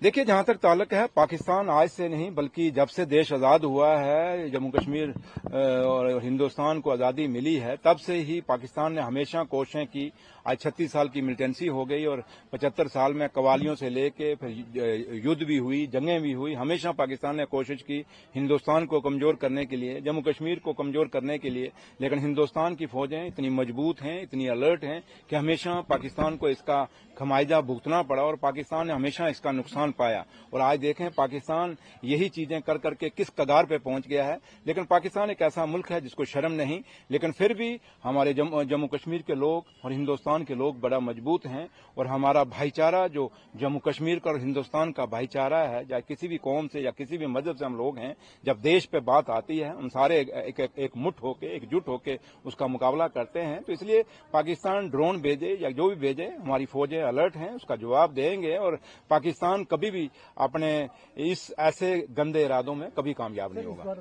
देखिए, जहां तक ताल्लुक है, पाकिस्तान आज से नहीं बल्कि जब से देश आज़ाद हुआ है, जम्मू कश्मीर और हिंदुस्तान को आज़ादी मिली है, तब से ही पाकिस्तान ने हमेशा कोशिशें की। आज 36 साल की मिलिटेंसी हो गई और 75 साल में कवालियों से लेके फिर युद्ध भी हुई, जंगें भी हुई। हमेशा पाकिस्तान ने कोशिश की हिंदुस्तान को कमजोर करने के लिए, जम्मू कश्मीर को कमजोर करने के लिए, लेकिन हिंदुस्तान की फौजें इतनी मजबूत हैं, इतनी अलर्ट हैं कि हमेशा पाकिस्तान को इसका खमाइजा भुगतना पड़ा और पाकिस्तान ने हमेशा इसका नुकसान पाया। और आज देखें, पाकिस्तान यही चीजें कर करके किस कगार पे पहुंच गया है। लेकिन पाकिस्तान एक ऐसा मुल्क है जिसको शर्म नहीं, लेकिन फिर भी हमारे जम्मू कश्मीर के लोग और हिंदुस्तान के लोग बड़ा मजबूत हैं। और हमारा भाईचारा जो जम्मू कश्मीर का और हिंदुस्तान का भाईचारा है, चाहे किसी भी कौम से या किसी भी मजहब से हम लोग हैं, जब देश पे बात आती है हम सारे एक मुठ होके, एकजुट होके उसका मुकाबला करते हैं। तो इसलिए पाकिस्तान ड्रोन भेजे या जो भी भेजे, हमारी फौजें अलर्ट हैं, उसका जवाब देंगे। और पाकिस्तान कभी भी अपने इस ऐसे गंदे इरादों में कभी कामयाब नहीं होगा।